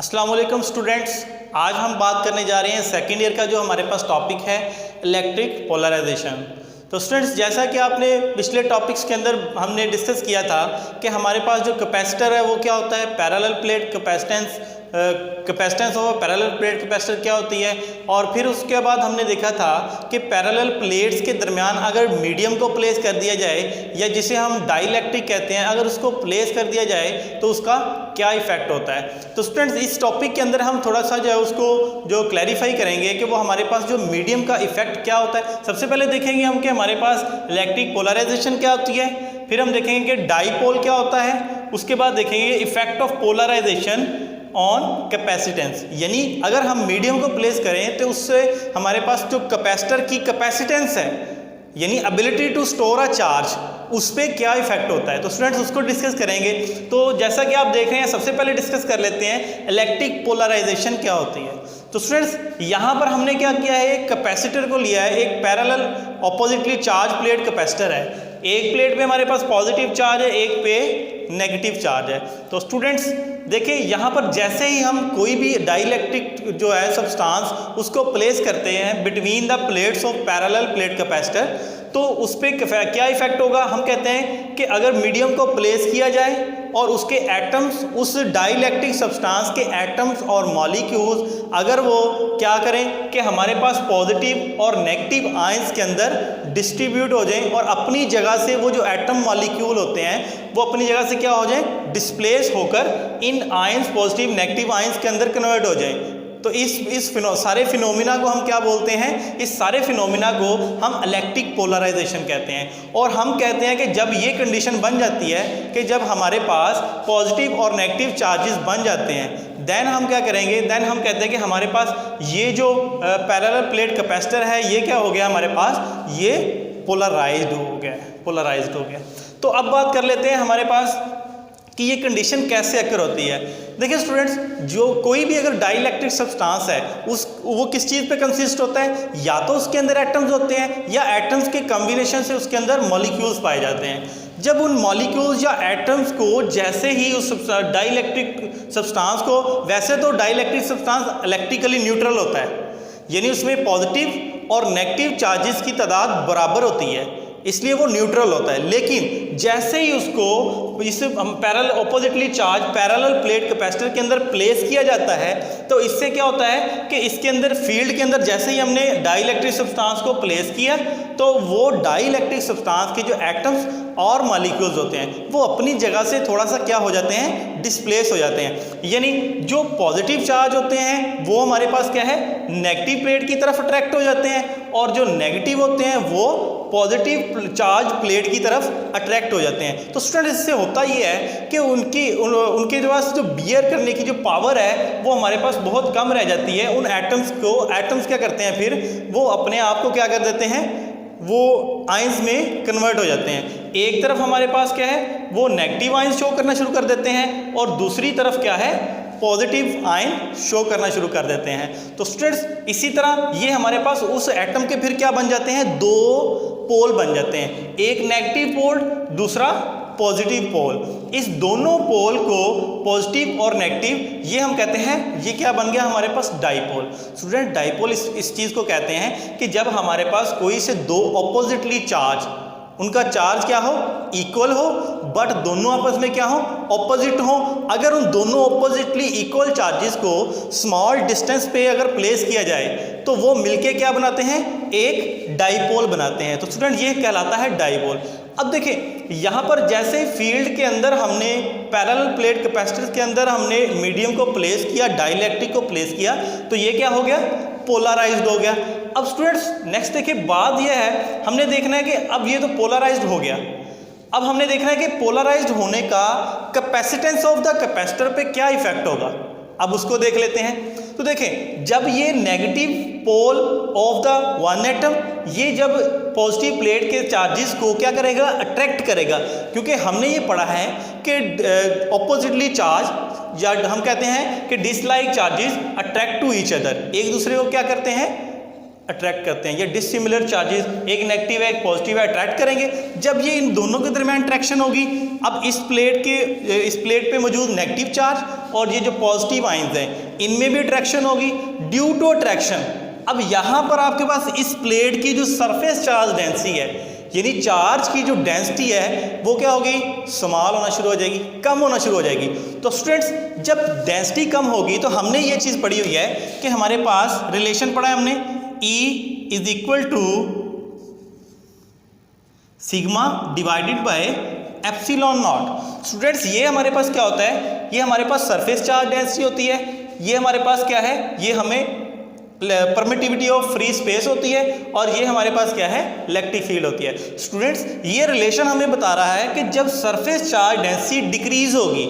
अस्सलाम वालेकुम स्टूडेंट्स, आज हम बात करने जा रहे हैं सेकेंड ईयर का जो हमारे पास टॉपिक है इलेक्ट्रिक पोलराइजेशन। तो स्टूडेंट्स, जैसा कि आपने पिछले टॉपिक्स के अंदर हमने डिस्कस किया था कि हमारे पास जो कैपेसिटर है वो क्या होता है, parallel plate capacitance. Capacitance of parallel plate capacitor क्या होती है। और फिर उसके बाद हमने देखा था कि पैरेलल प्लेट्स के दरमियान अगर मीडियम को प्लेस कर दिया जाए या जिसे हम डाइलेक्ट्रिक कहते हैं, अगर उसको प्लेस कर दिया जाए तो उसका क्या इफेक्ट होता है। तो स्टूडेंट्स, इस टॉपिक के अंदर हम थोड़ा सा जो है उसको जो क्लैरिफाई करेंगे कि वो हमारे पास जो मीडियम का इफेक्ट क्या होता है। सबसे पहले देखेंगे हम कि हमारे पास इलेक्ट्रिक पोलराइजेशन क्या होती है, फिर हम देखेंगे कि डाइपोल क्या होता है, उसके बाद देखेंगे effect of polarization on capacitance. यानी अगर हम मीडियम को प्लेस करें तो उससे हमारे पास जो कैपेसिटर की कैपेसिटेंस है, यानी ability to store a charge, उस पर क्या इफेक्ट होता है। तो स्टूडेंट्स उसको डिस्कस करेंगे। तो जैसा कि आप देख रहे हैं, सबसे पहले डिस्कस कर लेते हैं इलेक्ट्रिक पोलराइजेशन क्या होती है। तो स्टूडेंट्स, यहाँ पर हमने क्या किया है, एक कैपेसिटर को लिया है, एक parallel oppositely charge plate capacitor है। एक प्लेट पे हमारे पास पॉजिटिव चार्ज है, एक पे नेगेटिव चार्ज है। तो स्टूडेंट्स देखिए, यहाँ पर जैसे ही हम कोई भी डाइलेक्ट्रिक जो है सब्सटेंस उसको प्लेस करते हैं between the plates of parallel plate capacitor, तो उस पर क्या इफेक्ट होगा। हम कहते हैं कि अगर मीडियम को प्लेस किया जाए और उसके एटम्स, उस डाइलेक्ट्रिक सब्सटेंस के एटम्स और मॉलिक्यूल्स अगर वो क्या करें कि हमारे पास पॉजिटिव और नेगेटिव आयंस के अंदर डिस्ट्रीब्यूट हो जाएं और अपनी जगह से वो जो एटम मॉलिक्यूल होते हैं वो अपनी जगह से क्या हो जाएं, डिस्प्लेस होकर इन आयंस, पॉजिटिव नेगेटिव आयंस के अंदर कन्वर्ट हो जाएं। तो इस सारे फिनोमिना को हम क्या बोलते हैं, इस सारे फिनोमिना को हम इलेक्ट्रिक पोलराइजेशन कहते हैं। और हम कहते हैं कि जब ये कंडीशन बन जाती है कि जब हमारे पास पॉजिटिव और नेगेटिव चार्जेस बन जाते हैं, देन हम क्या करेंगे, देन हम कहते हैं कि हमारे पास ये जो पैरेलल प्लेट कैपेसिटर है ये क्या हो गया, हमारे पास ये पोलराइज्ड हो गया। तो अब बात कर लेते हैं हमारे पास कि ये कंडीशन कैसे अकर होती है। देखिए स्टूडेंट्स, जो कोई भी अगर डाइलेक्ट्रिक सब्सटेंस है वो किस चीज़ पे कंसिस्ट होता है, या तो उसके अंदर एटम्स होते हैं या एटम्स के कॉम्बिनेशन से उसके अंदर मॉलिक्यूल्स पाए जाते हैं। जब उन मॉलिक्यूल्स या एटम्स को जैसे ही उस डाइलेक्ट्रिक सब्सटेंस को, वैसे तो डाइलेक्ट्रिक सब्सटेंस इलेक्ट्रिकली न्यूट्रल होता है, यानी उसमें पॉजिटिव और नेगेटिव चार्जेस की तादाद बराबर होती है, इसलिए वो न्यूट्रल होता है। लेकिन जैसे ही उसको इस parallel oppositely charge parallel plate capacitor के अंदर प्लेस किया जाता है, तो इससे क्या होता है कि इसके अंदर फील्ड के अंदर जैसे ही हमने डाइलेक्ट्रिक सब्सटेंस को प्लेस किया तो वो डाइलेक्ट्रिक सब्सटेंस के जो एटम्स और मॉलिक्यूल्स होते हैं वो अपनी जगह से थोड़ा सा क्या हो जाते हैं, डिस्प्लेस हो जाते हैं। यानी जो पॉजिटिव चार्ज होते हैं वो हमारे पास क्या है, नेगेटिव प्लेट की तरफ अट्रैक्ट हो जाते हैं, और जो नेगेटिव होते हैं वो पॉजिटिव चार्ज प्लेट की तरफ अट्रैक्ट हो जाते हैं। तो स्टूडेंट, इससे होता ये है कि उनके पास जो बियर करने की जो पावर है वो हमारे पास बहुत कम रह जाती है। उन एटम्स क्या करते हैं, फिर वो अपने आप को क्या कर देते हैं, वो आयंस में कन्वर्ट हो जाते हैं। एक तरफ हमारे पास क्या है, वो नेगेटिव आयंस शो करना शुरू कर देते हैं और दूसरी तरफ क्या है, पॉजिटिव आयन शो करना शुरू कर देते हैं। तो स्टूडेंट्स, इसी तरह ये हमारे पास उस एटम के फिर क्या बन जाते हैं, दो पोल बन जाते हैं, एक नेगेटिव पोल, दूसरा पॉजिटिव पोल। इस दोनों पोल को पॉजिटिव और नेगेटिव, ये हम कहते हैं, ये क्या बन गया हमारे पास, डाइपोल। स्टूडेंट, डाइपोल इस चीज़ को कहते हैं कि जब हमारे पास कोई से दो ऑपोजिटली चार्ज, उनका चार्ज क्या हो, इक्वल हो, बट दोनों आपस में क्या हो, ऑपोजिट हो। अगर उन दोनों ऑपोजिटली इक्वल चार्जेस को स्मॉल डिस्टेंस पे अगर प्लेस किया जाए तो वो मिलके क्या बनाते हैं, एक डाइपोल बनाते हैं। तो स्टूडेंट, ये कहलाता है डाइपोल। अब देखिए, यहाँ पर जैसे फील्ड के अंदर हमने पैरेलल प्लेट कैपेसिटर के अंदर हमने मीडियम को प्लेस किया, डाइलेक्ट्रिक को प्लेस किया, तो ये क्या हो गया, पोलराइज्ड हो गया। अब स्टूडेंट्स, नेक्स्ट देखिए, बात यह है, हमने देखना है कि अब ये तो पोलराइज्ड हो गया, अब हमने देखना है कि पोलराइज्ड होने का कैपेसिटेंस ऑफ द कैपेसिटर पे क्या इफेक्ट होगा। अब उसको देख लेते हैं। तो देखें, जब ये negative pole of the one atom, ये जब पॉजिटिव प्लेट के चार्जेस को क्या करेगा, अट्रैक्ट करेगा, क्योंकि हमने ये पढ़ा है कि ऑपोजिटली चार्ज, या हम कहते हैं कि dislike charges attract to each other, एक दूसरे को क्या करते हैं, अट्रैक्ट करते हैं। ये डिसिमिलर चार्जेस, एक नेगेटिव है एक पॉजिटिव है, अट्रैक्ट करेंगे। जब ये इन दोनों के दरमियान अट्रैक्शन होगी, अब इस प्लेट पे मौजूद नेगेटिव चार्ज और ये जो पॉजिटिव आइंस हैं इनमें भी अट्रैक्शन होगी। ड्यू टू अट्रैक्शन, अब यहाँ पर आपके पास इस प्लेट की जो सरफेस चार्ज डेंसिटी है, यानी चार्ज की जो डेंसिटी है वो क्या होगी, स्मॉल होना शुरू हो जाएगी, कम होना शुरू हो जाएगी। तो स्टूडेंट्स जब डेंसिटी कम होगी तो हमने ये चीज़ पढ़ी हुई है कि हमारे पास रिलेशन पढ़ा है हमने, E is equal to sigma divided by epsilon not. Students ये हमारे पास क्या होता है, ये हमारे पास सरफेस चार्ज डेंसिटी होती है, ये हमारे पास क्या है, ये हमें परमिटिविटी ऑफ फ्री स्पेस होती है, और ये हमारे पास क्या है, इलेक्ट्रिक फील्ड होती है। स्टूडेंट्स ये रिलेशन हमें बता रहा है कि जब सरफेस चार्ज डेंसिटी डिक्रीज होगी,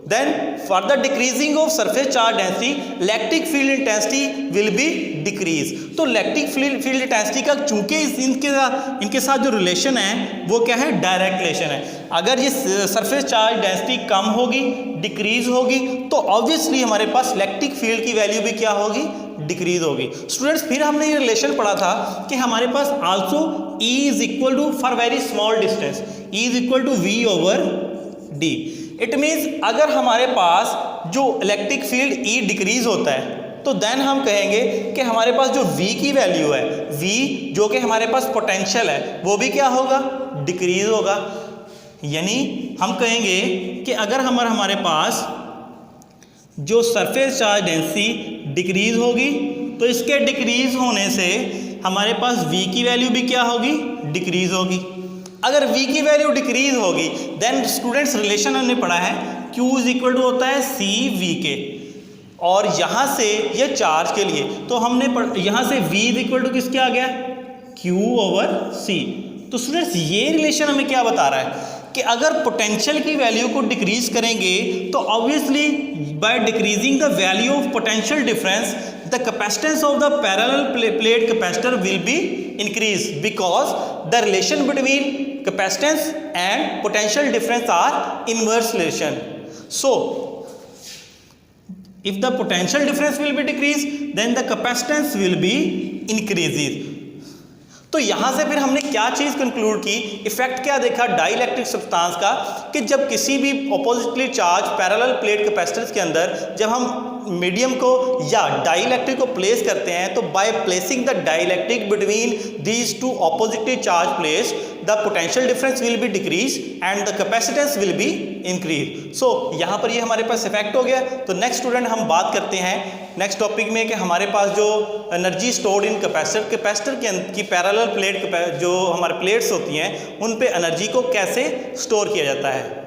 then for the decreasing of surface charge density electric field intensity will be decrease. तो इलेक्ट्रिक फील्ड इंटेंसिटी का चूंकि इनके साथ जो रिलेशन है वो क्या है, डायरेक्ट रिलेशन है। अगर ये सरफेस चार्ज डेंसिटी कम होगी, डिक्रीज होगी, तो ऑब्वियसली हमारे पास इलेक्ट्रिक फील्ड की वैल्यू भी क्या होगी, डिक्रीज होगी। स्टूडेंट्स फिर हमने ये रिलेशन पढ़ा था कि हमारे पास also E is equal to for very small distance, E is equal to V over D। It means अगर हमारे पास जो इलेक्ट्रिक फील्ड E डिक्रीज होता है तो देन हम कहेंगे कि हमारे पास जो V की वैल्यू है, V जो कि हमारे पास पोटेंशियल है, वो भी क्या होगा, डिक्रीज होगा। यानी हम कहेंगे कि अगर हमारे पास जो सरफेस चार्ज डेंसिटी डिक्रीज होगी तो इसके डिक्रीज होने से हमारे पास V की वैल्यू भी क्या होगी, डिक्रीज होगी। अगर V की वैल्यू डिक्रीज होगी देन स्टूडेंट्स रिलेशन हमने पढ़ा है Q इज इक्वल टू होता है C V के, और यहाँ से ये चार्ज के लिए तो हमने यहाँ से V इज इक्वल टू किसके आ गया, Q ओवर C। तो स्टूडेंट्स ये रिलेशन हमें क्या बता रहा है कि अगर पोटेंशियल की वैल्यू को डिक्रीज करेंगे तो obviously by decreasing the value of potential difference the capacitance of the parallel plate capacitor will be increased because the relation between capacitance and potential difference are inverse relation. So if the potential difference will be decreased then the capacitance will be increases. तो यहाँ से फिर हमने क्या चीज़ conclude की, effect क्या देखा dielectric substance का, कि जब किसी भी oppositely charge parallel plate capacitors के अंदर जब हम मीडियम को या डाइलेक्ट्रिक को प्लेस करते हैं तो by placing the dielectric between these two oppositely charge place the potential difference will be decrease and the capacitance will be increase. So यहाँ पर ये हमारे पास इफेक्ट हो गया। तो नेक्स्ट स्टूडेंट हम बात करते हैं नेक्स्ट टॉपिक में कि हमारे पास जो एनर्जी स्टोर्ड इन कैपेसिटर की पैरेलल प्लेट जो हमारे प्लेट्स होती हैं उन पे एनर्जी को कैसे स्टोर किया जाता है।